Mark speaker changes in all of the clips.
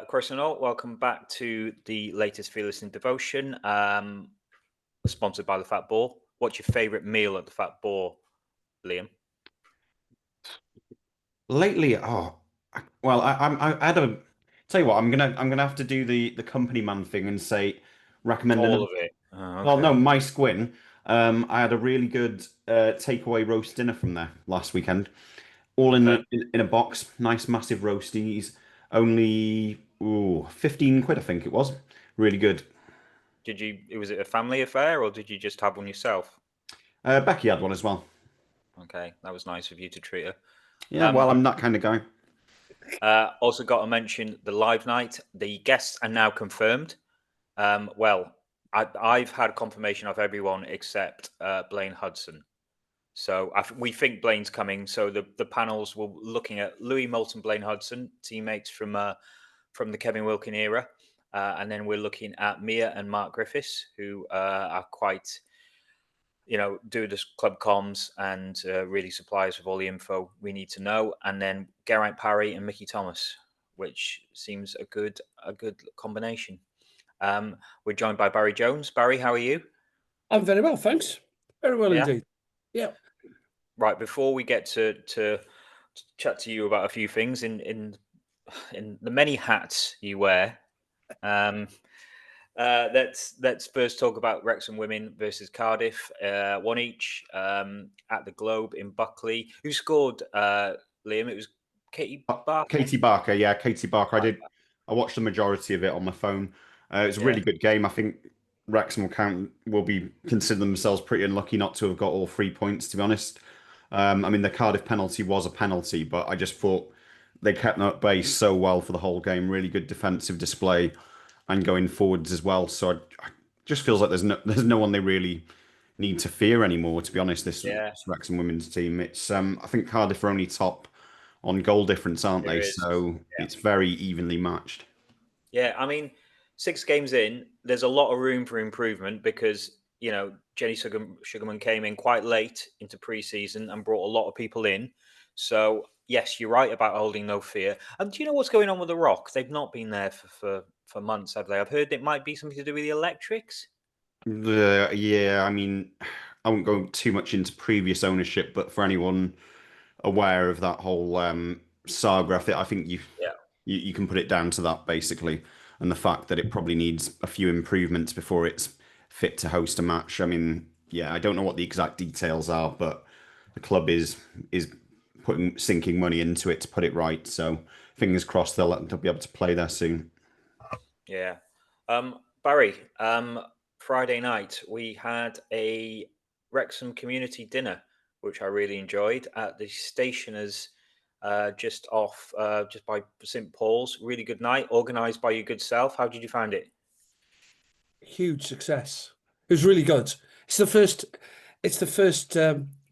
Speaker 1: Question all, welcome back to the latest Fearless in Devotion, sponsored by the Fat Boar. What's your favourite meal at the Fat Boar, Liam?
Speaker 2: Lately, well, I had a tell you what, I'm gonna have to do the company man thing and say recommend
Speaker 1: All
Speaker 2: another.
Speaker 1: of it. Oh,
Speaker 2: Well,
Speaker 1: okay.
Speaker 2: no, my squin. I had a really good takeaway roast dinner from there last weekend, all in
Speaker 1: Okay.
Speaker 2: in a box, nice massive roasties, only 15 quid I think it was. Really good.
Speaker 1: Was it a family affair or did you just have one yourself?
Speaker 2: Becky had one as well.
Speaker 1: Okay, that was nice of you to treat her.
Speaker 2: Yeah,
Speaker 1: Um,
Speaker 2: well, I'm that kind of guy.
Speaker 1: Also got to mention the live night. The guests are now confirmed. Well, I've had confirmation of everyone except Blaine Hudson. So we think Blaine's coming. So the panels will looking at Louis Moulton, Blaine Hudson, teammates from the Kevin Wilkin era, and then we're looking at Mia and Mark Griffiths, who are quite, do the club comms and really supply us with all the info we need to know. And then Geraint Parry and Mickey Thomas, which seems a good combination. We're joined by Barry Jones. Barry, how are you?
Speaker 3: I'm very well, thanks. Very well
Speaker 1: Yeah.
Speaker 3: indeed. Yeah.
Speaker 1: Right, before we get to chat to you about a few things in the many hats you wear, um, let's first talk about Wrexham Women versus Cardiff, one each at the Globe in Buckley. Who scored, Liam? It was Katie Barker.
Speaker 2: Katie Barker, yeah, Katie Barker.
Speaker 1: Right.
Speaker 2: I watched the majority of it on my phone. It was a
Speaker 1: Yeah,
Speaker 2: really good game. I think Wrexham will be consider themselves pretty unlucky not to have got all 3 points, to be honest. I mean, the Cardiff penalty was a penalty, but I just thought they kept them at base so well for the whole game. Really good defensive display and going forwards as well. So I just feels like there's no one they really need to fear anymore. To be honest,
Speaker 1: yeah,
Speaker 2: this Wrexham women's team. It's I think Cardiff are only top on goal difference, aren't
Speaker 1: there
Speaker 2: they?
Speaker 1: is.
Speaker 2: So it's very evenly matched.
Speaker 1: Yeah, I mean, 6 games in, there's a lot of room for improvement because Jenny Sugarman came in quite late into pre-season and brought a lot of people in. So yes, you're right about holding no fear. And do you know what's going on with the Rock? They've not been there for months, have they? I've heard it might be something to do with the electrics.
Speaker 2: Yeah, I mean, I won't go too much into previous ownership, but for anyone aware of that whole saga, I think
Speaker 1: Yeah,
Speaker 2: you can put it down to that basically, and the fact that it probably needs a few improvements before it's fit to host a match. I mean, yeah, I don't know what the exact details are, but the club is putting sinking money into it to put it right. So fingers crossed they'll be able to play there soon.
Speaker 1: yeah. Barry, Friday night we had a Wrexham community dinner, which I really enjoyed at the Stationers, just by St Paul's. Really good night, organised by your good self. How did you find it?
Speaker 3: Huge success. It was really good. It's the first. It's the first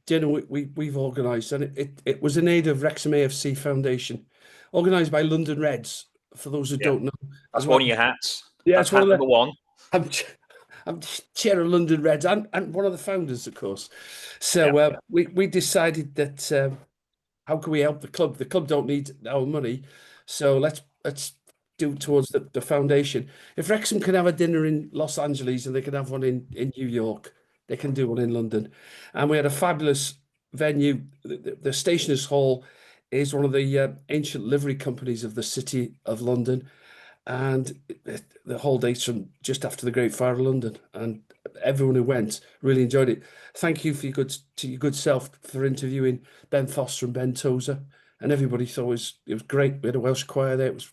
Speaker 3: dinner we've organised, and it was in aid of Wrexham AFC Foundation, organised by London Reds. For those who
Speaker 1: Yeah,
Speaker 3: don't know,
Speaker 1: that's
Speaker 3: as well.
Speaker 1: one of your hats.
Speaker 3: Yeah,
Speaker 1: That's
Speaker 3: it's one
Speaker 1: hat
Speaker 3: of the.
Speaker 1: number one.
Speaker 3: I'm I'm chair of London Reds and one of the founders, of course.
Speaker 1: Yeah,
Speaker 3: So we decided that how can we help the club? The club don't need our money, so let's do it towards the foundation. If Wrexham can have a dinner in Los Angeles and they can have one in New York, they can do one in London. And we had a fabulous venue. The Stationers Hall is one of the ancient livery companies of the City of London, and the whole date's from just after the Great Fire of London, and everyone who went really enjoyed it. Thank you for your good self for interviewing Ben Foster and Ben Tozer, and everybody thought it was great. We had a Welsh choir there. It was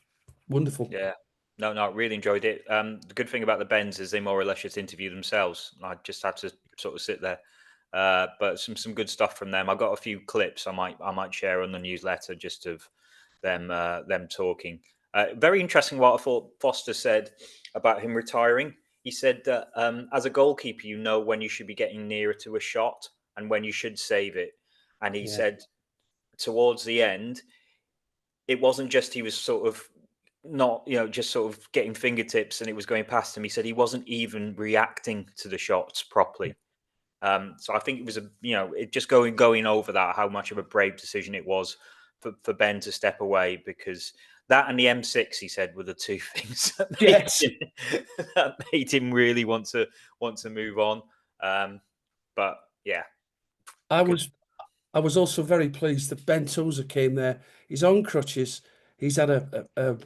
Speaker 3: wonderful.
Speaker 1: yeah. No, no, I really enjoyed it. The good thing about the Bens is they more or less just interview themselves. I just had to sort of sit there. But some good stuff from them. I got a few clips I might share on the newsletter just of them talking. Very interesting what I thought Foster said about him retiring. He said that as a goalkeeper, you know when you should be getting nearer to a shot and when you should save it. And he
Speaker 3: Yeah,
Speaker 1: said towards the end, it wasn't just he was sort of not, just sort of getting fingertips and it was going past him. He said he wasn't even reacting to the shots properly. So I think it was it just going over that how much of a brave decision it was for Ben to step away, because that and the M6, he said, were the two things that
Speaker 3: Yes.
Speaker 1: that made him really want to move on. But yeah,
Speaker 3: I was also very pleased that Ben Tozer came there. He's on crutches. He's had a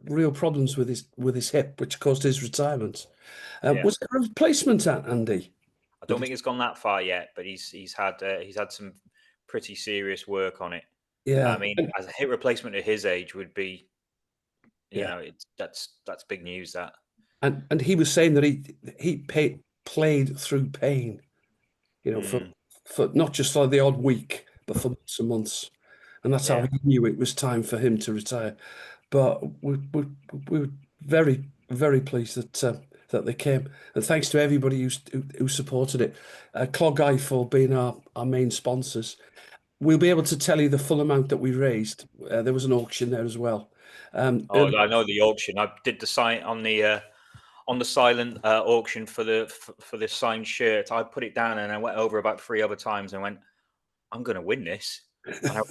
Speaker 3: real problems with his hip, which caused his retirement.
Speaker 1: Yeah.
Speaker 3: Was there a replacement at Andy?
Speaker 1: I don't think it's gone that far yet, but he's had some pretty serious work on it.
Speaker 3: Yeah,
Speaker 1: I mean, as a hip replacement at his age would be, you
Speaker 3: Yeah.
Speaker 1: know, that's big news. That
Speaker 3: and he was saying that he played through pain, you know, for not just for the odd week, but for months and months, and that's how
Speaker 1: Yeah.
Speaker 3: he knew it was time for him to retire. But we were very, very pleased that they came, and thanks to everybody who supported it. Clog Eye for being our main sponsors. We'll be able to tell you the full amount that we raised. There was an auction there as well.
Speaker 1: Oh, I know the auction. I did the sign on the silent auction for the signed shirt. I put it down and I went over about 3 other times and went, I'm going to win this. And I'm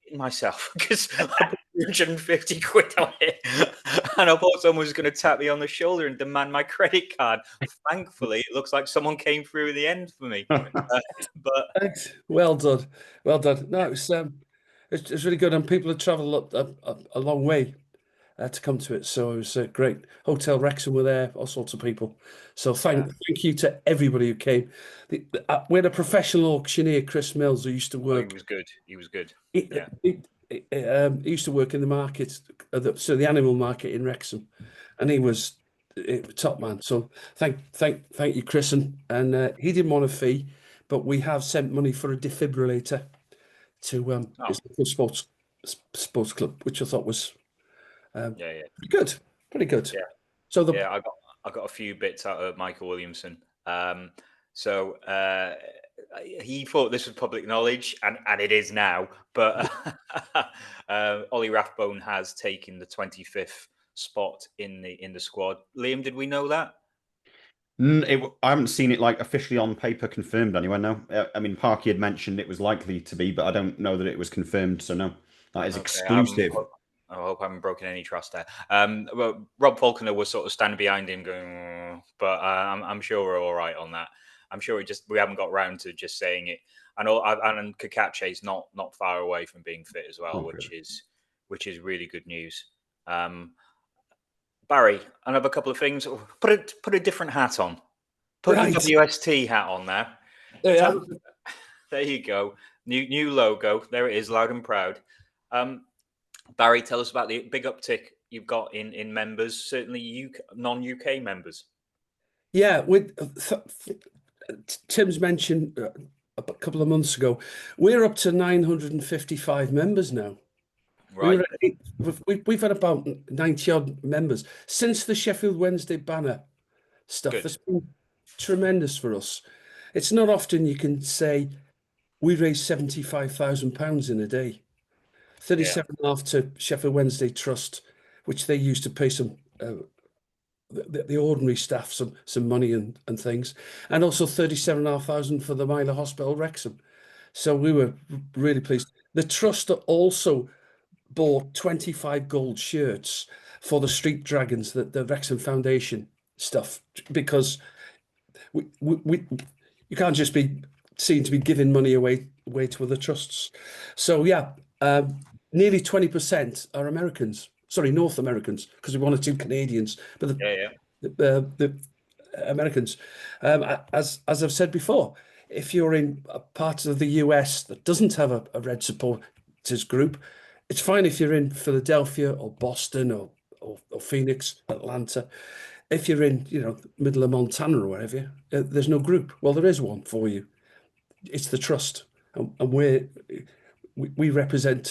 Speaker 1: hitting myself because I put 350 quid on it. And I thought someone was going to tap me on the shoulder and demand my credit card. Thankfully, it looks like someone came through in the end for me. But
Speaker 3: Thanks. Well done. Well done. No, it's really good, and people have travelled a long way to come to it. So it was great. Hotel Wrexham were there, all sorts of people. So thank you to everybody who came. We had a professional auctioneer, Chris Mills, who used to work.
Speaker 1: He was good. He was good.
Speaker 3: He used to work in the market, so the animal market in Wrexham, and he was top man. So thank you, Chris, and he didn't want a fee, but we have sent money for a defibrillator to his local sports club, which I thought was pretty good.
Speaker 1: Yeah.
Speaker 3: So
Speaker 1: I got a few bits out of Michael Williamson. So he thought this was public knowledge, and it is now. But Ollie Rathbone has taken the 25th spot in the squad. Liam, did we know that?
Speaker 2: I haven't seen it like officially on paper confirmed anywhere. No, I mean Parky had mentioned it was likely to be, but I don't know that it was confirmed. So no, that is exclusive.
Speaker 1: I hope I haven't broken any trust there. Well, Rob Falconer was sort of standing behind him, going, but I'm sure we're all right on that. I'm sure we haven't got round to just saying it. And Kakache's not far away from being fit as well, which is really good news. Barry, I have a couple of things. Put a different hat on. Put your WST hat on there. There you go. New logo. There it is, loud and proud. Barry, tell us about the big uptick you've got in members, certainly non-UK members.
Speaker 3: Yeah, with Tim's mentioned a couple of months ago, we're up to 955 members now.
Speaker 1: Right.
Speaker 3: We've had about 90 odd members since the Sheffield Wednesday banner stuff. It's been tremendous for us. It's not often you can say we raised £75,000 in a day. 37.5 to Sheffield Wednesday Trust, which they used to pay some the ordinary staff some money and things, and also 37,500 for the Myler Hospital Wrexham. So we were really pleased. The trust also bought 25 gold shirts for the Street Dragons, the Wrexham Foundation stuff, because you can't just be seen to be giving money away to other trusts. So yeah, nearly 20% are Americans. Sorry, North Americans, because we wanted 2 Canadians, but the Americans. As I've said before, if you're in a part of the US that doesn't have a red supporters group, it's fine if you're in Philadelphia or Boston or Phoenix, Atlanta. If you're in, middle of Montana or wherever, there's no group. Well, there is one for you. It's the trust, and we represent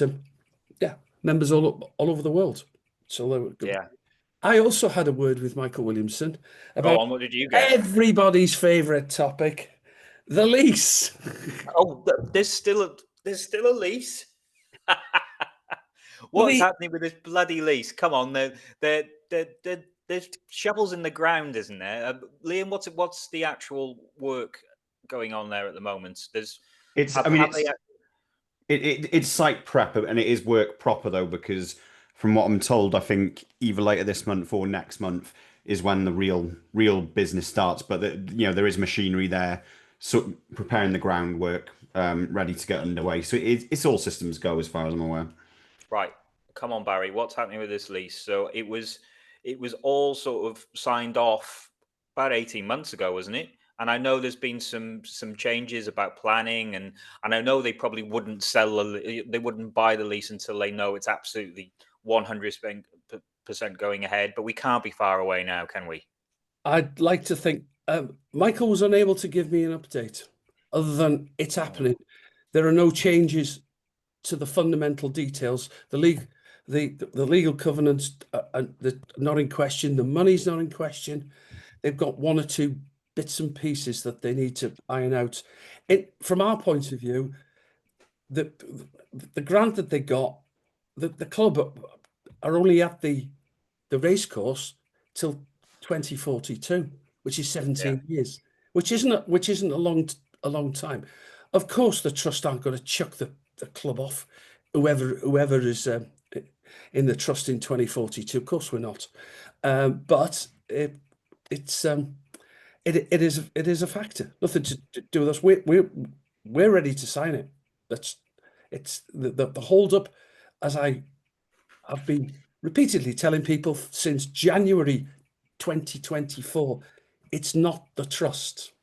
Speaker 3: members all over the world. So I also had a word with Michael Williamson about
Speaker 1: what did you get?
Speaker 3: Everybody's favourite topic, the lease.
Speaker 1: Oh, there's still a lease. What's happening with this bloody lease? Come on, there's shovels in the ground, isn't there? Liam, what's the actual work going on there at the moment?
Speaker 2: It's site prep and it is work proper though, because from what I'm told, I think either later this month or next month is when the real business starts. But there is machinery there, so preparing the groundwork, ready to get underway. So it's all systems go as far as I'm aware.
Speaker 1: Right. Come on, Barry. What's happening with this lease? So it was all sort of signed off about 18 months ago, wasn't it? And I know there's been some changes about planning, and I know they probably wouldn't they wouldn't buy the lease until they know it's absolutely 100% going ahead. But we can't be far away now, can we?
Speaker 3: I'd like to think Michael was unable to give me an update other than it's happening. There are no changes to the fundamental details. The legal covenants are not in question. The money's not in question. They've got one or two bits and pieces that they need to iron out. From our point of view, the grant that they got, the club are only at the racecourse till 2042, which is 17 years, which isn't a long time. Of course, the trust aren't going to chuck the club off. Whoever is in the trust in 2042, of course we're not. But it is a factor. Nothing to do with us. We're ready to sign it. It's the hold up, as I've been repeatedly telling people since January 2024. It's not the trust.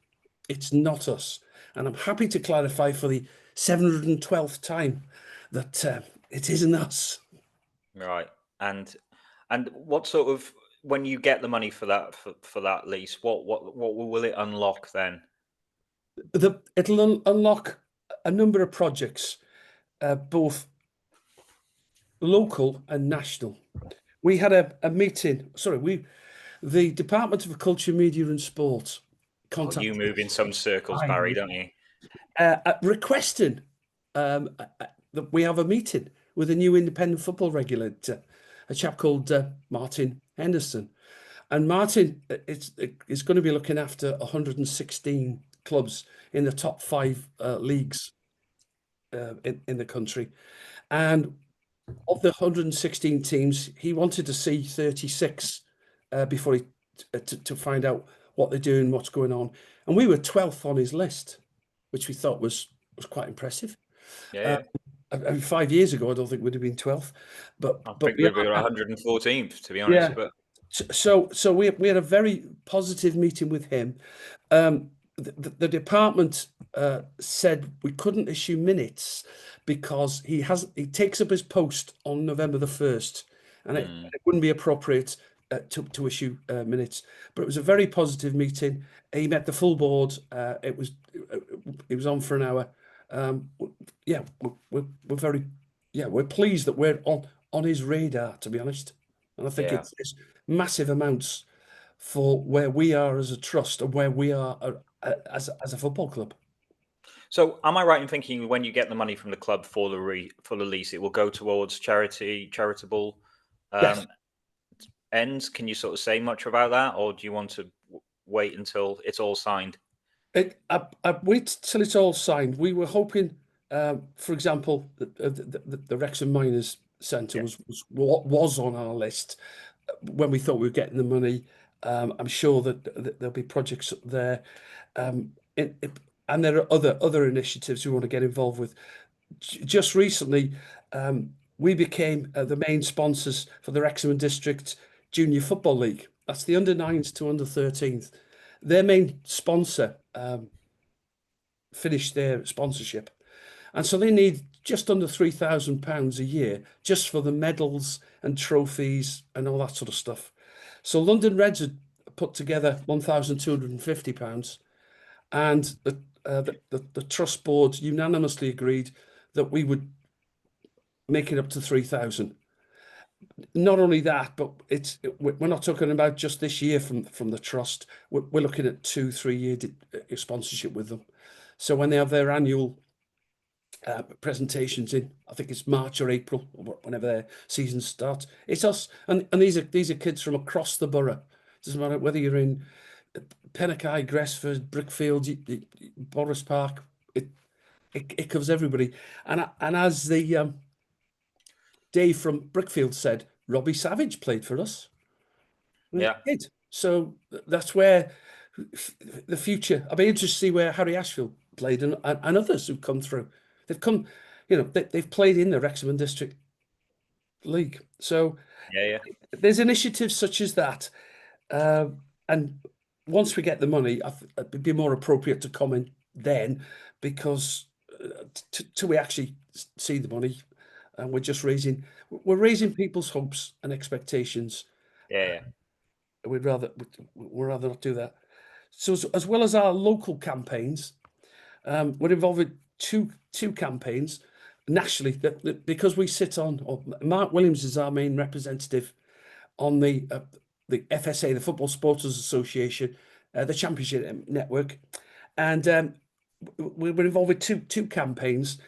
Speaker 3: It's not us. And I'm happy to clarify for the 712th time that it isn't us.
Speaker 1: Right. And what sort of, when you get the money for that lease, what will it unlock then?
Speaker 3: It'll unlock a number of projects, both local and national. We had a meeting. Sorry, the Department of Culture, Media and Sport contacted.
Speaker 1: You move in some circles, Barry, don't you?
Speaker 3: Requesting that we have a meeting with a new independent football regulator, a chap called Martin Henderson. And Martin is going to be looking after 116 clubs in the top 5 leagues in the country. And of the 116 teams, he wanted to see 36 before to find out what they're doing, what's going on. And we were 12th on his list, which we thought was quite impressive.
Speaker 1: Yeah.
Speaker 3: 5 years ago, I don't think we'd have been 12th, but
Speaker 1: I think we were 114th, to be honest.
Speaker 3: Yeah.
Speaker 1: But
Speaker 3: so we had a very positive meeting with him. The department said we couldn't issue minutes because he takes up his post on November the 1st, and it wouldn't be appropriate to issue minutes. But it was a very positive meeting. He met the full board. It was on for an hour. We're pleased that we're on his radar, to be honest. And I think it's massive amounts for where we are as a trust and where we are as a football club.
Speaker 1: So, am I right in thinking when you get the money from the club for the lease, it will go towards charitable
Speaker 3: Yes.
Speaker 1: ends? Can you sort of say much about that, or do you want to wait until it's all signed?
Speaker 3: I wait till it's all signed. We were hoping, for example, the Wrexham Miners Centre was on our list when we thought we were getting the money. I'm sure that there'll be projects there, and there are other initiatives we want to get involved with. Just recently, we became the main sponsors for the Wrexham District Junior Football League. That's the under 9s to under 13s. Their main sponsor finished their sponsorship, and so they need just under £3,000 a year just for the medals and trophies and all that sort of stuff. So London Reds had put together £1,250, and the trust board unanimously agreed that we would make it up to 3,000. Not only that, but we're not talking about just this year from the trust. We're looking at 2-3 year sponsorship with them. So when they have their annual presentations in, I think it's March or April, or whenever their season starts, it's us, and these are kids from across the borough. It doesn't matter whether you're in Pennackye, Gresford, Brickfield, Boris Park. it covers everybody. And as the Dave from Brickfield said, Robbie Savage played for us.
Speaker 1: Yeah.
Speaker 3: He did. So that's where the future. I'll be interested to see where Harry Ashfield played and others who've come through. They've come, they've played in the Wrexham and District League. So
Speaker 1: Yeah.
Speaker 3: there's initiatives such as that. And once we get the money, it'd be more appropriate to comment then, because till we actually see the money, and we're raising people's hopes and expectations.
Speaker 1: Yeah.
Speaker 3: We'd rather not do that. So as well as our local campaigns, we're involved with two campaigns nationally. That because we sit on, or Mark Williams is our main representative on the FSA, the Football Supporters Association, the Championship Network, and we were involved with two campaigns.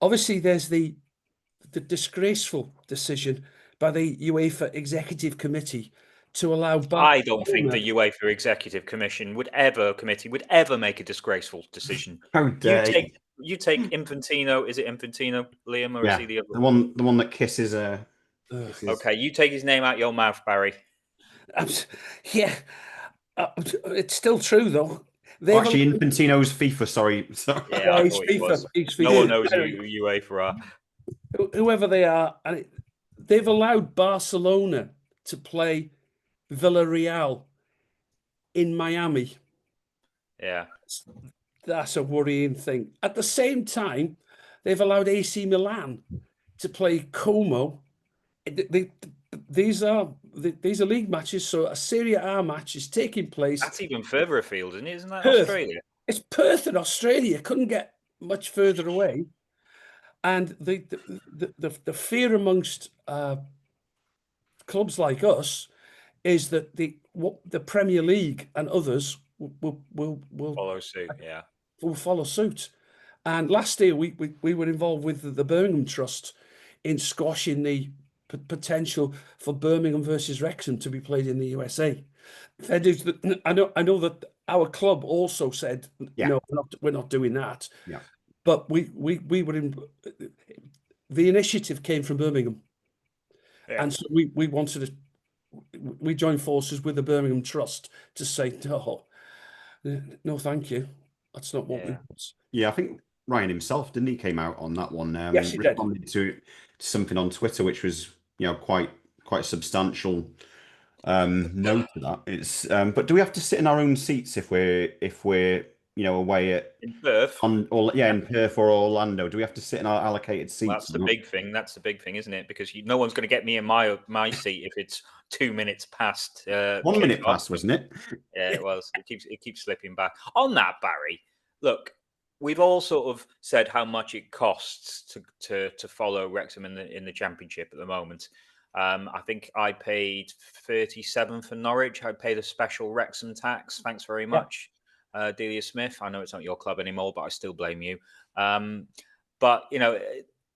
Speaker 3: Obviously, there's the disgraceful decision by the UEFA Executive Committee to allow.
Speaker 1: I don't think the UEFA Executive Committee would ever make a disgraceful decision.
Speaker 2: How dare
Speaker 1: you take Infantino? Is it Infantino, Liam, or is he the other?
Speaker 2: The one that kisses.
Speaker 1: Okay, you take his name out your mouth, Barry.
Speaker 3: Yeah, it's still true though.
Speaker 2: Actually, Infantino's FIFA. Sorry.
Speaker 1: Yeah, he's FIFA. No one knows who UEFA are.
Speaker 3: Whoever they are, and they've allowed Barcelona to play Villarreal in Miami.
Speaker 1: Yeah,
Speaker 3: that's a worrying thing. At the same time, they've allowed AC Milan to play Como. These are league matches, so a Serie A match is taking place.
Speaker 1: That's even further afield, isn't it? Isn't that Perth. Australia?
Speaker 3: It's Perth in Australia. Couldn't get much further away. And the fear amongst clubs like us is that the Premier League and others will
Speaker 1: follow suit. Yeah,
Speaker 3: will follow suit. And last year we were involved with the Birmingham Trust in squashing the potential for Birmingham versus Wrexham to be played in the USA. I know that our club also said, no, we're not doing that.
Speaker 2: Yeah.
Speaker 3: But we were in. The initiative came from Birmingham, and so we wanted to. We joined forces with the Birmingham Trust to say no, thank you. That's not what we want.
Speaker 2: Yeah, I think Ryan himself, didn't he, came out on that one?
Speaker 3: Yes, he
Speaker 2: responded to something on Twitter, which was quite substantial. No to that. It's but do we have to sit in our own seats if we're away
Speaker 1: in Perth
Speaker 2: in Perth or Orlando? Do we have to sit in our allocated seats?
Speaker 1: Well, that's the big thing. That's the big thing, isn't it? Because no one's going to get me in my seat if it's 2 minutes past.
Speaker 2: 1 minute past, wasn't it?
Speaker 1: Yeah, it was. It keeps slipping back. On that, Barry, look, we've all sort of said how much it costs to follow Wrexham in the Championship at the moment. I think I paid 37 for Norwich. I paid a special Wrexham tax. Thanks very much. Delia Smith. I know it's not your club anymore, but I still blame you. But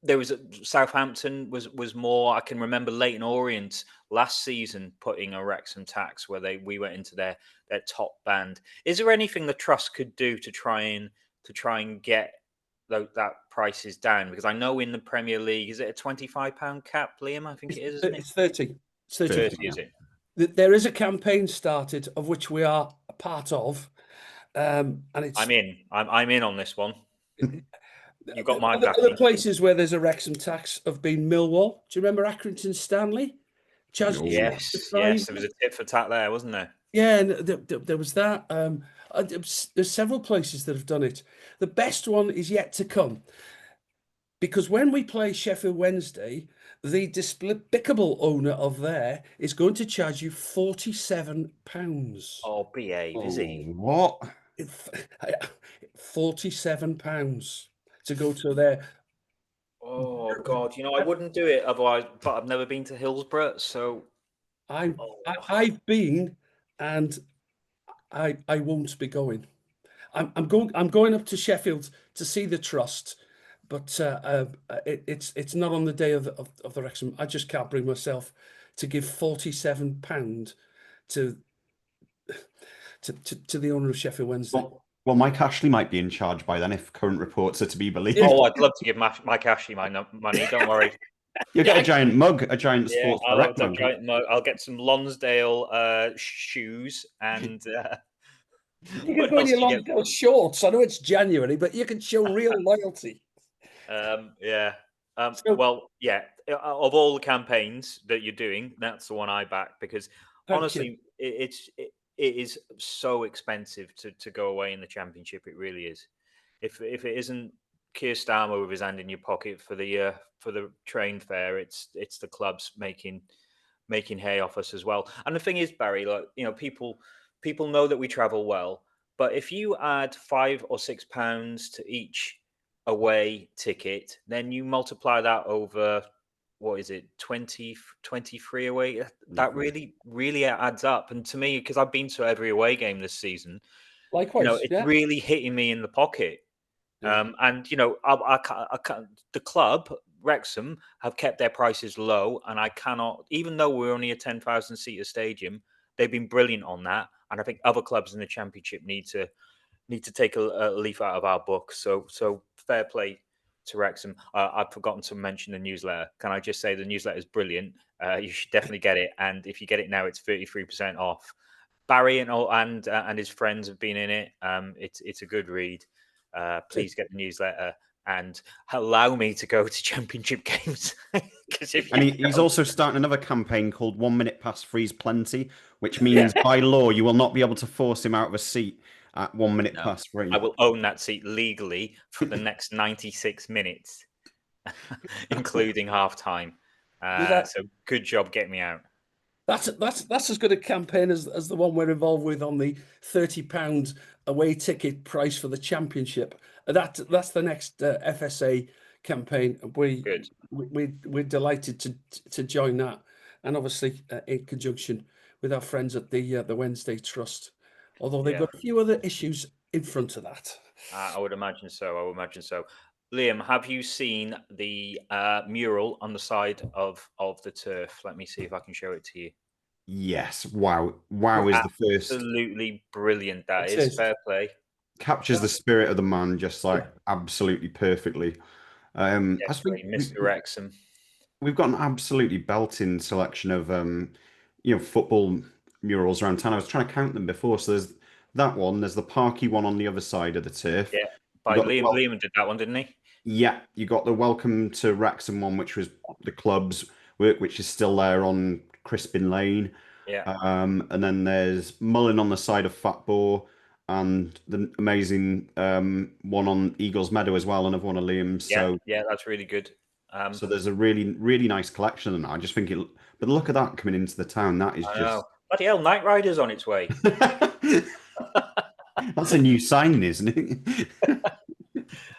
Speaker 1: there was Southampton was more. I can remember Leyton Orient last season putting a Wrexham tax where we went into their top band. Is there anything the trust could do to try and get that prices down? Because I know in the Premier League, is it a £25 cap, Liam? I think it is. Isn't it?
Speaker 3: It's 30. It's
Speaker 1: 30, is it?
Speaker 3: There is a campaign started of which we are a part of. And it's
Speaker 1: I'm in on this one. You've got my back.
Speaker 3: Other places where there's a Wrexham tax have been Millwall. Do you remember Accrington Stanley?
Speaker 1: Yes. There was a tit for tat there, wasn't there?
Speaker 3: Yeah, and there was that. There's several places that have done it. The best one is yet to come, because when we play Sheffield Wednesday, the despicable owner of there is going to charge you £47.
Speaker 1: Oh, behave, is he?
Speaker 2: What?
Speaker 3: £47 to go to there.
Speaker 1: Oh God! I wouldn't do it otherwise. But I've never been to Hillsborough, so
Speaker 3: I've been, and I won't be going. I'm going up to Sheffield to see the trust, but it's not on the day of the Wrexham. I just can't bring myself to give £47 to the owner of Sheffield Wednesday.
Speaker 2: Well, Mike Ashley might be in charge by then, if current reports are to be believed.
Speaker 1: Oh, I'd love to give Mike Ashley my money. Don't worry.
Speaker 2: You'll get a giant mug, a giant
Speaker 1: Yeah,
Speaker 2: Sports
Speaker 1: I'll
Speaker 2: Direct
Speaker 1: have
Speaker 2: mug.
Speaker 1: a giant mug. I'll get some Lonsdale shoes and.
Speaker 3: You can
Speaker 1: What
Speaker 3: go in
Speaker 1: else
Speaker 3: your
Speaker 1: do you get?
Speaker 3: long shorts. I know it's January, but you can show real loyalty.
Speaker 1: Yeah.
Speaker 3: So,
Speaker 1: Well, yeah. Of all the campaigns that you're doing, that's the one I back because
Speaker 3: thank you.
Speaker 1: honestly, it is so expensive to go away in the Championship. It really is. If it isn't Keir Starmer with his hand in your pocket for the train fare, it's the clubs making hay off us as well. And the thing is, Barry, like people know that we travel well, but if you add £5 or £6 to each away ticket, then you multiply that over what is it 23 away, that really adds up. And to me, because I've been to every away game this season,
Speaker 3: Likewise,
Speaker 1: it's
Speaker 3: yeah.
Speaker 1: really hitting me in the pocket.
Speaker 3: Yeah.
Speaker 1: And I can't, the club Wrexham have kept their prices low, and I cannot, even though we're only a 10,000 seater stadium, they've been brilliant on that. And I think other clubs in the Championship need to take a leaf out of our book. So fair play to Wrexham. I've forgotten to mention the newsletter. Can I just say the newsletter is brilliant? You should definitely get it, and if you get it now, it's 33% off. Barry and his friends have been in it. It's a good read. Please get the newsletter and allow me to go to Championship games.
Speaker 2: And he's also starting another campaign called 1 minute past free's plenty, which means by law you will not be able to force him out of a seat at 1 minute past free.
Speaker 1: I will own that seat legally for the next 96 minutes, including half time. So good job getting me out.
Speaker 3: That's as good a campaign as the one we're involved with on the £30 away ticket price for the Championship. That's the next FSA campaign. We're delighted to join that, and obviously in conjunction with our friends at the Wednesday Trust. Although they've got a few other issues in front of that.
Speaker 1: I would imagine so. Liam, have you seen the mural on the side of the turf? Let me see if I can show it to you.
Speaker 2: Yes. Wow is the first.
Speaker 1: Absolutely brilliant. That is fair play.
Speaker 2: Captures the spirit of the man just like absolutely perfectly.
Speaker 1: Yes, Mr. Wrexham.
Speaker 2: We've got an absolutely belting selection of football murals around town. I was trying to count them before. So there's that one. There's the Parky one on the other side of the turf.
Speaker 1: Yeah, Liam did that one, didn't he?
Speaker 2: Yeah, you got the Welcome to Wrexham one, which was the club's work, which is still there on Crispin Lane.
Speaker 1: Yeah.
Speaker 2: And then there's Mullen on the side of Fat Boar, and the amazing one on Eagles Meadow as well, another one of Liam's.
Speaker 1: Yeah, that's really good.
Speaker 2: So there's a really, really nice collection of them. I just think but look at that coming into the town. That is just
Speaker 1: bloody hell, Knight Rider's on its way.
Speaker 2: That's a new sign, isn't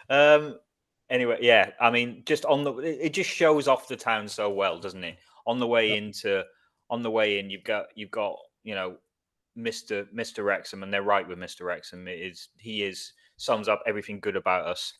Speaker 1: it? Anyway, yeah. I mean, just it just shows off the town so well, doesn't it? On the way in, you've got Mr. Wrexham, and they're right with Mr. Wrexham. He sums up everything good about us.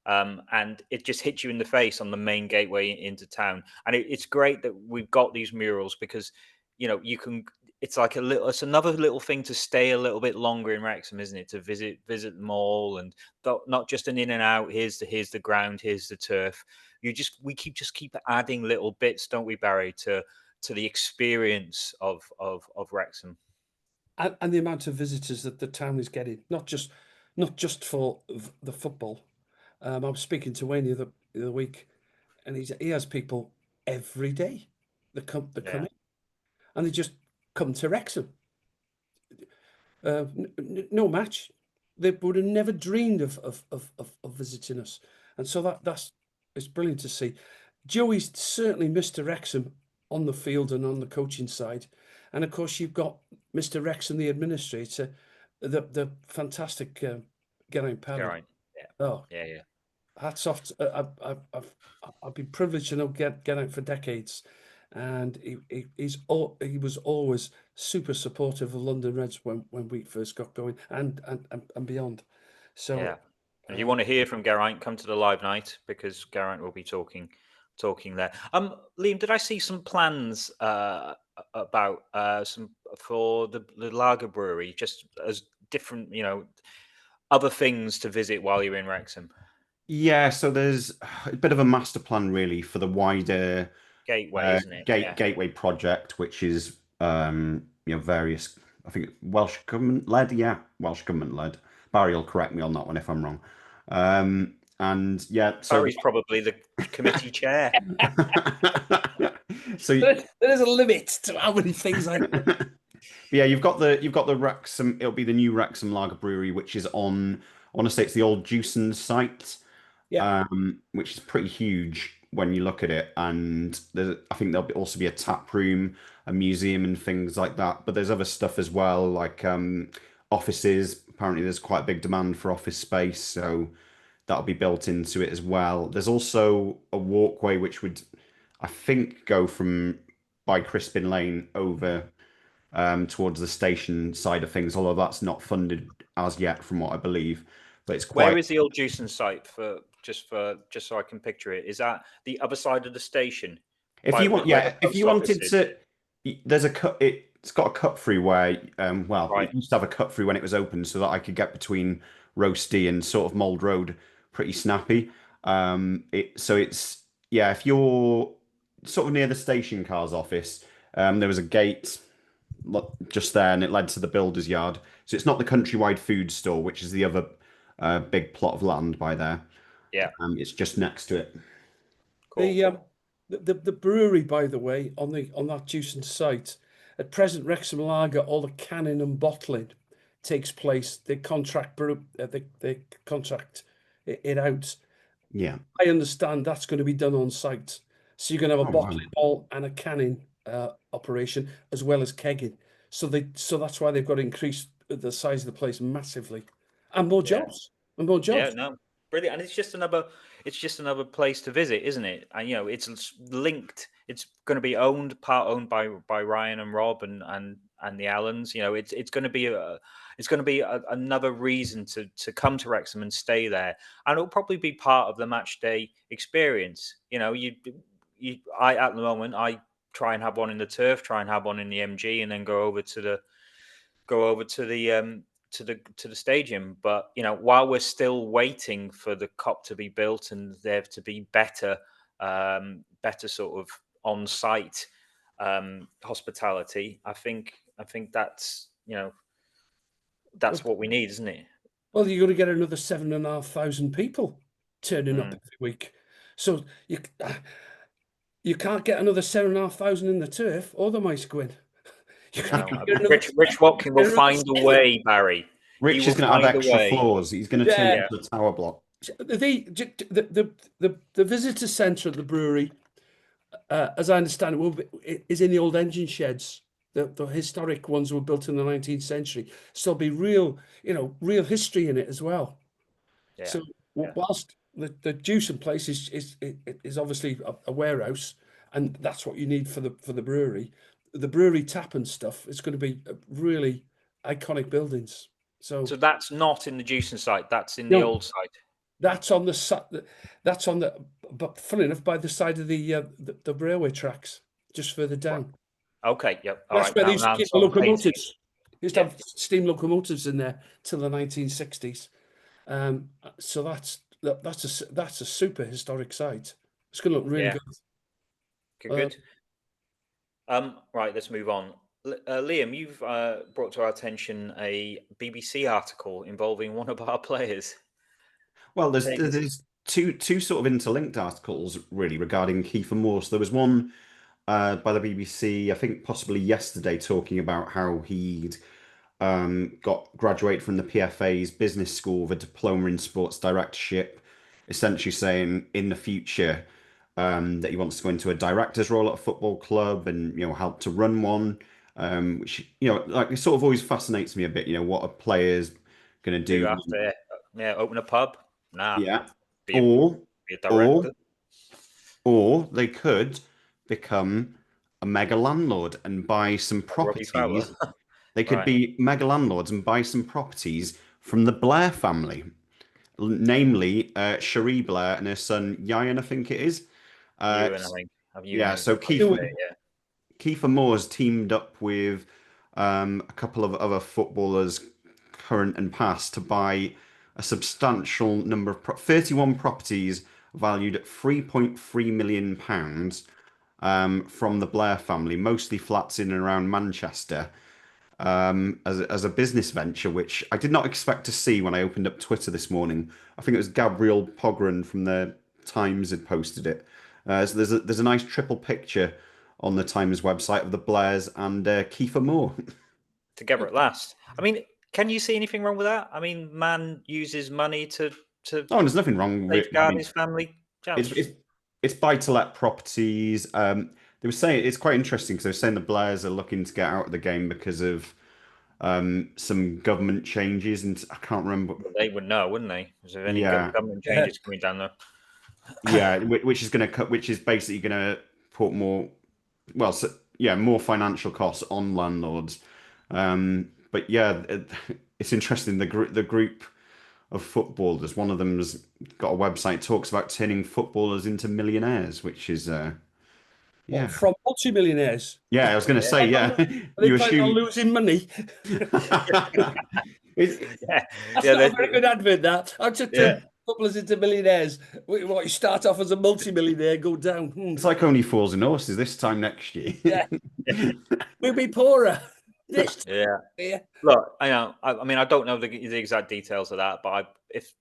Speaker 1: And it just hits you in the face on the main gateway into town. And it's great that we've got these murals because, you can. It's like it's another little thing to stay a little bit longer in Wrexham, isn't it? To visit the mall, and not just an in and out. Here's the ground, here's the turf. We keep adding little bits, don't we, Barry, to the experience of Wrexham.
Speaker 3: And the amount of visitors that the town is getting, not just for the football. I was speaking to Wayne the other week, and he has people every day that come in, and they just come to Wrexham. No match, they would have never dreamed of visiting us, and so it's brilliant to see. Joey's certainly Mr. Wrexham on the field and on the coaching side, and of course you've got Mr. Wrexham, the administrator, the fantastic Geraint Paddy.
Speaker 1: Yeah.
Speaker 3: Hats off. I've been privileged to know Geraint for decades, and he was always super supportive of London Reds when we first got going and beyond. So
Speaker 1: yeah, and if you want to hear from Geraint, come to the live night because Geraint will be talking there. Liam, did I see some plans about some for the Lager Brewery, just as different, other things to visit while you're in Wrexham?
Speaker 2: Yeah, so there's a bit of a master plan really for the wider
Speaker 1: Gateway, isn't it? Yeah.
Speaker 2: gateway project, which is various, I think Welsh government led. Yeah, Welsh government led. Barry will correct me on that one if I'm wrong. And yeah, so
Speaker 1: Barry's probably the committee chair.
Speaker 2: so
Speaker 3: There is a limit to how many things I can.
Speaker 2: yeah, you've got the Wrexham. It'll be the new Wrexham Lager Brewery, which is on. I want to say it's the old Jewson site,
Speaker 3: Yeah.
Speaker 2: which is pretty huge when you look at it. And I think there'll also be a tap room, a museum, and things like that. But there's other stuff as well, like offices. Apparently, there's quite a big demand for office space, so that'll be built into it as well. There's also a walkway which would, I think, go from by Crispin Lane over towards the station side of things, although that's not funded as yet, from what I believe. But it's quite.
Speaker 1: Where is the old Jewson site just so I can picture it? Is that the other side of the station?
Speaker 2: If you want, yeah, if you wanted to, there's a cut. It's got a cut through where, it used to have a cut through when it was open, so that I could get between Roasty and sort of Mould Road pretty snappy. It's yeah, if you're sort of near the station car's office, there was a gate just there, and it led to the builder's yard. So it's not the Countrywide Food Store, which is the other big plot of land by there.
Speaker 1: Yeah,
Speaker 2: it's just next to it.
Speaker 1: cool.
Speaker 3: The brewery, by the way, on that Jewson site, at present, Wrexham Lager, all the canning and bottling takes place. They contract they contract it out.
Speaker 2: Yeah,
Speaker 3: I understand that's going to be done on site. So you're going to have a bottling hall and a canning operation, as well as kegging. So that's why they've got to increase the size of the place massively, and more jobs, and more jobs.
Speaker 1: Yeah, no, brilliant. And it's just another place to visit, isn't it? And it's linked. It's going to be part owned by Ryan and Rob and the Allens. It's going to be another reason to come to Wrexham and stay there, and it'll probably be part of the match day experience. I at the moment I try and have one in the turf, try and have one in the MG, and then go over to the stadium. But while we're still waiting for the COP to be built and there to be better sort of on-site hospitality, I think that's what we need, isn't it?
Speaker 3: Well, you're going to get another 7,500 people turning up every week, so you can't get another 7,500 in the turf, or the mice go in.
Speaker 1: Rich Watkin will find a way, Barry.
Speaker 2: Rich is going to have extra floors. He's going to turn it into a tower block.
Speaker 3: The visitor centre of the brewery, as I understand it, is in the old engine sheds. The historic ones were built in the 19th century. So there'll be real history in it as well. Yeah. So whilst the Jewson place is obviously a warehouse, and that's what you need for the brewery. The brewery tap and stuff, it's going to be really iconic buildings. So
Speaker 1: that's not in the Jewson site. That's in the old site.
Speaker 3: That's on the. But funny enough, by the side of the railway tracks, just further down.
Speaker 1: Okay. Yep.
Speaker 3: That's where they used to keep the locomotives. They used to have steam locomotives in there till the 1960s. So that's a super historic site. It's going to look really good.
Speaker 1: Good. Right, let's move on. Liam, you've brought to our attention a BBC article involving one of our players.
Speaker 2: Well, there's two sort of interlinked articles really regarding Keiffor Moore. So there was one by the BBC, I think possibly yesterday, talking about how he'd got graduated from the PFA's business school with a diploma in sports directorship, essentially saying in the future that he wants to go into a director's role at a football club and help to run one, which like it sort of always fascinates me a bit. What a player's going to do
Speaker 1: after open a pub.
Speaker 2: Or they could become a mega landlord and buy some properties. They could be mega landlords and buy some properties from the Blair family, namely Cherie Blair and her son Ian, I think it is. So Keiffor Moore's teamed up with a couple of other footballers, current and past, to buy a substantial number of 31 properties valued at £3.3 million from the Blair family, mostly flats in and around Manchester, as a business venture, which I did not expect to see when I opened up Twitter this morning. I think it was Gabriel Pogren from the Times had posted it. So there's a nice triple picture on the Times website of the Blairs and Keiffor Moore.
Speaker 1: Together at last. I mean, can you see anything wrong with that? I mean, man uses money to
Speaker 2: Oh, there's nothing wrong with it.
Speaker 1: safeguard his family.
Speaker 2: It's buy-to-let properties. They were saying it's quite interesting because they were saying the Blairs are looking to get out of the game because of some government changes, and I can't remember.
Speaker 1: They would know, wouldn't they? Is there any
Speaker 2: Yeah.
Speaker 1: government changes coming down there?
Speaker 2: Yeah, which is basically going to put more, well, more financial costs on landlords. But yeah, it's interesting. The group of footballers, one of them's got a website talks about turning footballers into millionaires, which is yeah,
Speaker 3: from multi-millionaires.
Speaker 2: yeah. I was going to say, yeah.
Speaker 3: Are they planning on losing money? That's not a very good advert. That I took footballers into millionaires. What, you start off as a multi-millionaire, go down.
Speaker 2: It's like Only Fools and Horses this time next year.
Speaker 3: Yeah, we'll be poorer.
Speaker 1: Yeah. Look, I know. I mean, I don't know the exact details of that, but if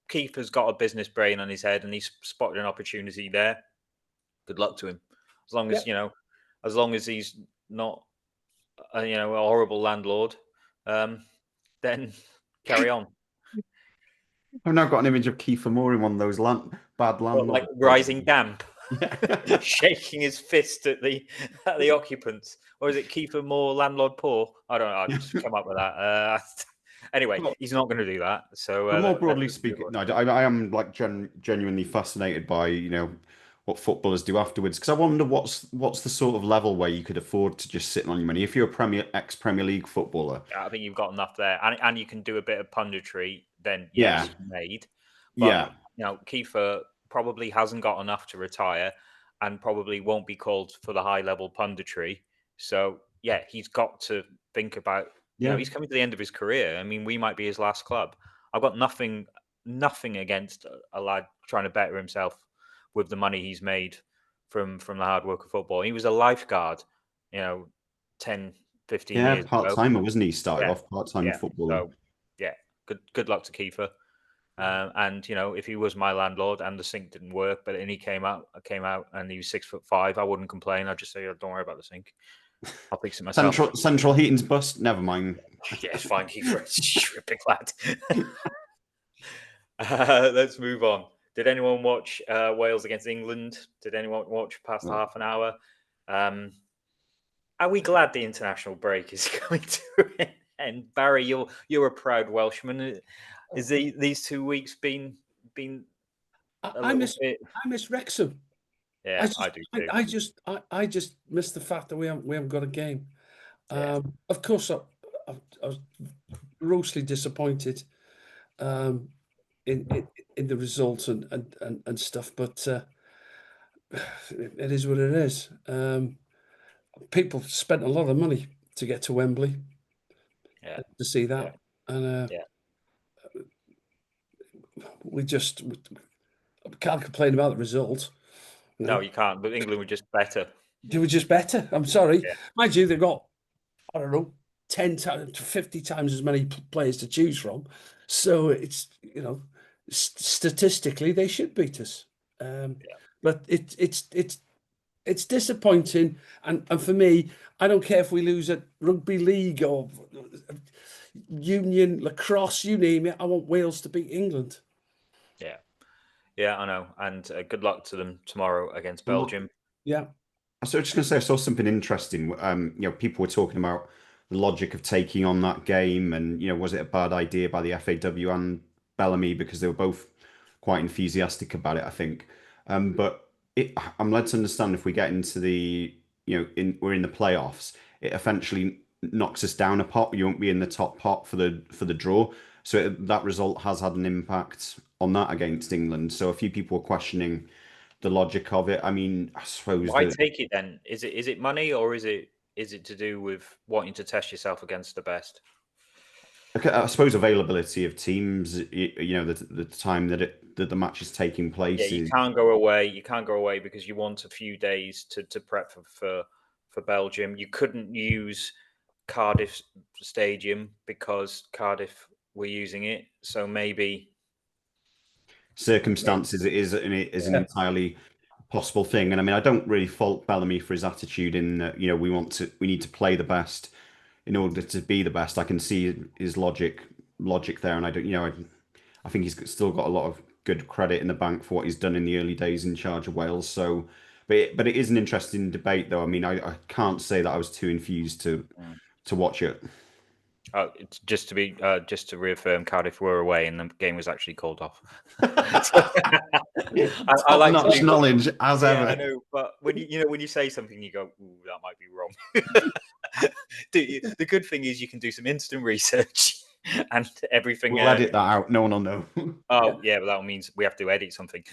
Speaker 1: Keiffor's got a business brain on his head and he's spotted an opportunity there, good luck to him. As long as as long as he's not a horrible landlord, then carry on.
Speaker 2: I've now got an image of Keiffor Moore in one of those bad landlords,
Speaker 1: like rising damp, shaking his fist at the occupants. Or is it Keiffor Moore, landlord poor? I don't know. I just come up with that. Anyway, he's not going to do that. So
Speaker 2: more broadly speaking, no, I am like genuinely fascinated by what footballers do afterwards, because I wonder what's the sort of level where you could afford to just sit on your money if you're a ex-Premier League footballer.
Speaker 1: I think you've got enough there, and you can do a bit of punditry. Then made. But, Keiffor probably hasn't got enough to retire, and probably won't be called for the high level punditry. So he's got to think about. He's coming to the end of his career. I mean, we might be his last club. I've got nothing against a lad trying to better himself with the money he's made from the hard work of football. He was a lifeguard, 10, 15 years ago.
Speaker 2: Part-timer, wasn't he? Started off part-time footballer.
Speaker 1: So, good luck to Keiffor. And if he was my landlord and the sink didn't work, but then he came out and he was 6'5", I wouldn't complain. I'd just say, don't worry about the sink. I'll fix it myself.
Speaker 2: Central heating's bust. Never mind.
Speaker 1: Yeah, it's fine. Keiffor, you're a big lad. Let's move on. Did anyone watch Wales against England? Did anyone watch past half an hour? Are we glad the international break is coming to an end? Barry, you're a proud Welshman. Is these 2 weeks been? I miss
Speaker 3: Wrexham.
Speaker 1: Yeah, I do too.
Speaker 3: I just miss the fact that we haven't got a game. Of course, I was grossly disappointed in the results and stuff, but it is what it is. People spent a lot of money to get to Wembley to see that, and we can't complain about the result.
Speaker 1: No, you can't. But England were just better.
Speaker 3: They were just better. I'm sorry. Mind you, they've got, I don't know, 10 times to 50 times as many players to choose from. So it's, statistically they should beat us. But it's disappointing. And for me, I don't care if we lose at rugby league or union, lacrosse, you name it. I want Wales to beat England.
Speaker 1: Yeah, I know. And good luck to them tomorrow against Belgium.
Speaker 3: Yeah.
Speaker 2: So I was just going to say, I saw something interesting. People were talking about the logic of taking on that game, and was it a bad idea by the FAW and Bellamy, because they were both quite enthusiastic about it, I think. But I'm led to understand if we get into the we're in the playoffs, it eventually knocks us down a pot. You won't be in the top pot for the draw. So that result has had an impact on that against England. So a few people were questioning the logic of it. I mean, I suppose.
Speaker 1: Why take it then? Is it money, or is it to do with wanting to test yourself against the best?
Speaker 2: Okay, I suppose availability of teams, the time that the match is taking
Speaker 1: Yeah,
Speaker 2: place
Speaker 1: you
Speaker 2: is.
Speaker 1: can't go away. You can't go away because you want a few days to prep for Belgium. You couldn't use Cardiff Stadium because Cardiff were using it. So maybe
Speaker 2: Circumstances it is an
Speaker 3: Yeah.
Speaker 2: entirely possible thing. And I mean, I don't really fault Bellamy for his attitude in that, we need to play the best in order to be the best. I can see his logic there, and I don't, I think he's still got a lot of good credit in the bank for what he's done in the early days in charge of Wales. So, but it is an interesting debate, though. I mean, I can't say that I was too infused to watch it.
Speaker 1: it's just to reaffirm, Cardiff were away and the game was actually called off. I like to
Speaker 2: Top-notch
Speaker 1: do-
Speaker 2: knowledge as
Speaker 1: Yeah, I
Speaker 2: ever.
Speaker 1: know, but when when you say something, you go, "Ooh, that might be wrong." The good thing is you can do some instant research and everything.
Speaker 2: We'll edit that out. No one will know.
Speaker 1: Oh yeah, but that means we have to edit something.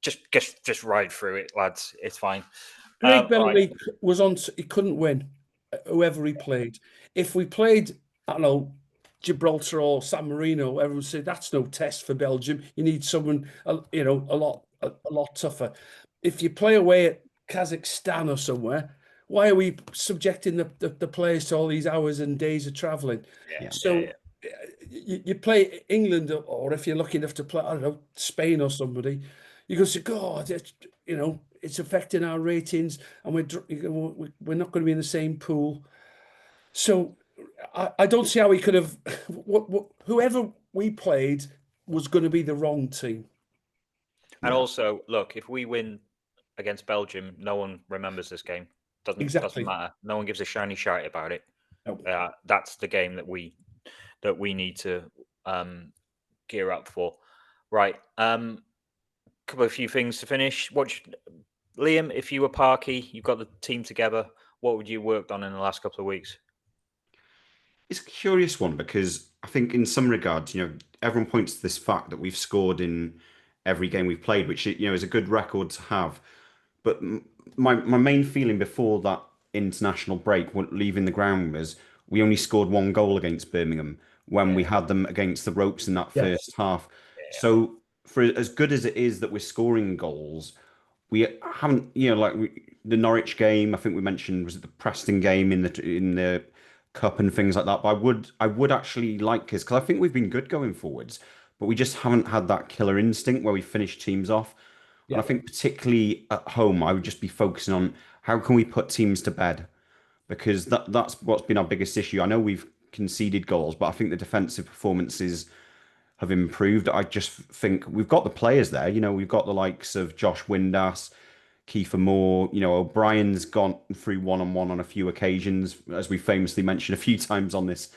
Speaker 1: Just ride through it, lads. It's fine.
Speaker 3: Craig
Speaker 1: Right.
Speaker 3: Bellamy was on. He couldn't win, whoever he played. If we played, I don't know, Gibraltar or San Marino, everyone would say that's no test for Belgium. You need someone, a lot tougher. If you play away at Kazakhstan or somewhere, why are we subjecting the players to all these hours and days of travelling?
Speaker 1: Yeah.
Speaker 3: So you play England, or if you're lucky enough to play, I don't know, Spain or somebody, you go say, God, it's affecting our ratings, and we're not going to be in the same pool. So I don't see how we could have. Whoever we played was going to be the wrong team.
Speaker 1: And
Speaker 2: Yeah.
Speaker 1: also, look, if we win against Belgium, no one remembers this game. Doesn't
Speaker 3: Exactly.
Speaker 1: matter. No one gives a shiny shite about it.
Speaker 3: No.
Speaker 1: That's the game that we need to gear up for. Right. Couple of few things to finish. Liam, if you were Parky, you've got the team together. What would you worked on in the last couple of weeks?
Speaker 2: It's a curious one because I think in some regards, everyone points to this fact that we've scored in every game we've played, which is a good record to have. But my main feeling before that international break, leaving the ground, was we only scored one goal against Birmingham when we had them against the ropes in that
Speaker 3: Yes.
Speaker 2: first half. So for as good as it is that we're scoring goals, we haven't, the Norwich game. I think we mentioned was it the Preston game in the cup and things like that. But I would actually like this because I think we've been good going forwards, but we just haven't had that killer instinct where we finish teams off. And I think particularly at home, I would just be focusing on how can we put teams to bed because that's what's been our biggest issue. I know we've conceded goals, but I think the defensive performances have improved. I just think we've got the players there. We've got the likes of Josh Windass, Keiffor Moore. O'Brien's gone through one-on-one on a few occasions, as we famously mentioned a few times on this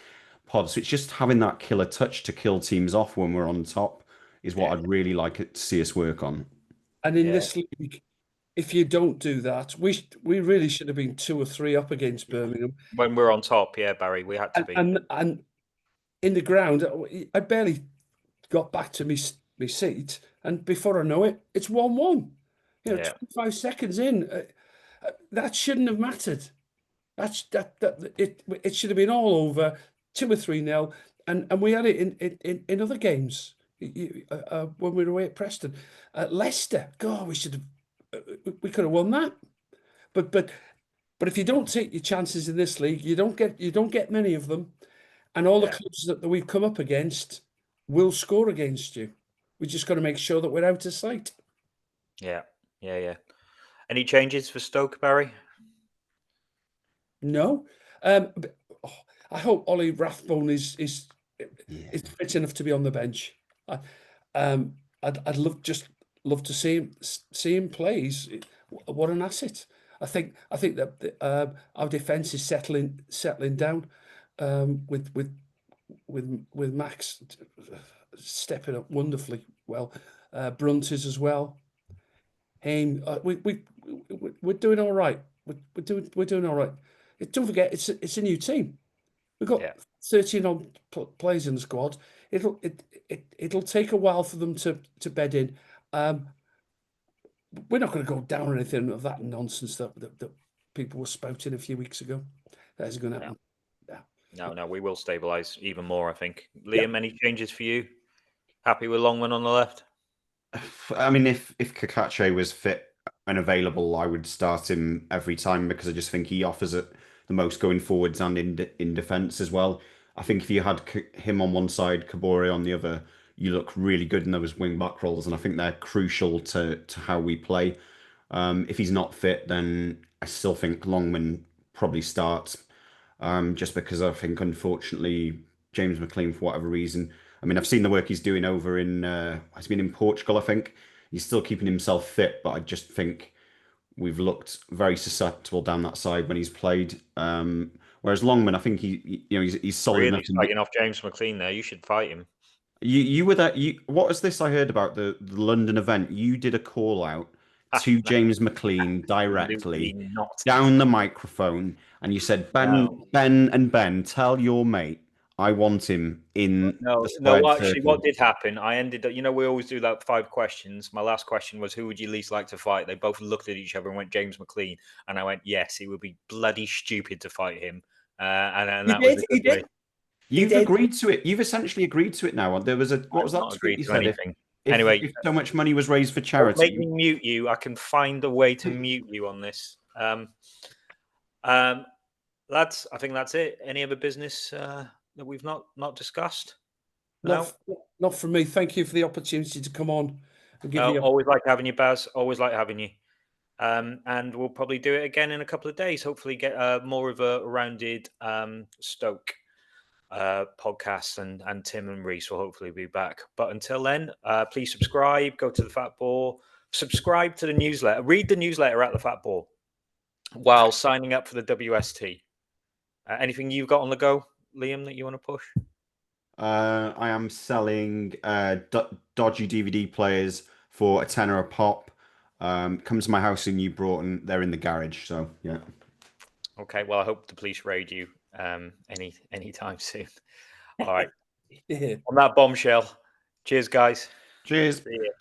Speaker 2: pod. So it's just having that killer touch to kill teams off when we're on top is what I'd really like it to see us work on.
Speaker 3: And in this league, if you don't do that, we really should have been 2 or 3 up against Birmingham.
Speaker 1: When we're on top, yeah, Barry, we had to be.
Speaker 3: And in the ground, I barely got back to my seat, and before I know it, it's 1-1. 25 seconds in, that shouldn't have mattered. It should have been all over 2 or 3-0, and we had it in other games when we were away at Preston, Leicester. God, we could have won that, but if you don't take your chances in this league, you don't get many of them, and all the clubs that we've come up against will score against you. We just got to make sure that we're out of sight.
Speaker 1: Yeah. Any changes for Stoke, Barry?
Speaker 3: No. I hope Ollie Rathbone is fit enough to be on the bench. I'd love to see him play. What an asset! I think that our defence is settling down with Max stepping up wonderfully well. Brunt is as well. Hain, we're doing all right. We're doing all right. Don't forget, it's a new team. We've got 13 odd players in the squad. It'll take a while for them to bed in. We're not going to go down or anything of that nonsense that people were spouting a few weeks ago. That isn't going to happen.
Speaker 1: No, we will stabilise even more, I think. Liam, any changes for you? Happy with Longman on the left?
Speaker 2: I mean, if Kakache was fit and available, I would start him every time because I just think he offers it the most going forwards and in defence as well. I think if you had him on one side, Kabore on the other, you look really good in those wing back roles, and I think they're crucial to how we play. If he's not fit, then I still think Longman probably starts, just because I think unfortunately James McLean, for whatever reason, I mean, I've seen the work he's doing over in he's been in Portugal, I think. He's still keeping himself fit, but I just think we've looked very susceptible down that side when he's played. Whereas Longman, I think he's solid
Speaker 1: Really
Speaker 2: enough.
Speaker 1: slagging off James McLean there. You should fight him.
Speaker 2: You were that what was this I heard about the London event? You did a call out to James McLean directly
Speaker 1: Absolutely not.
Speaker 2: down the microphone, and you said, Ben, tell your mate I want him in the squared
Speaker 1: Actually,
Speaker 2: circle.
Speaker 1: what did happen? I ended up, we always do that 5 questions. My last question was, who would you least like to fight? They both looked at each other and went, James McLean. And I went, yes, it would be bloody stupid to fight him. And that was a good way.
Speaker 2: You've agreed to it. You've essentially agreed to it now. There was what was that tweet you said?
Speaker 1: Anything.
Speaker 2: If so much money was raised for charity.
Speaker 1: Make me mute you. I can find a way to mute you on this. Lads, I think that's it. Any other business that we've not discussed?
Speaker 3: No, not from me. Thank you for the opportunity to come on and give you.
Speaker 1: Always like having you, Baz. Always like having you. And we'll probably do it again in a couple of days. Hopefully, get more of a rounded Stoke podcast, and Tim and Reese will hopefully be back. But until then, please subscribe. Go to the Fat Ball. Subscribe to the newsletter. Read the newsletter at the Fat Ball while signing up for the WST. Anything you've got on the go, Liam, that you want to push?
Speaker 2: I am selling dodgy DVD players for £10 a pop. Come to my house in New Broughton. They're in the garage, so yeah.
Speaker 1: Okay, well, I hope the police raid you anytime soon. All right. On that bombshell, cheers, guys.
Speaker 2: Cheers.
Speaker 1: See you.
Speaker 3: Cheers.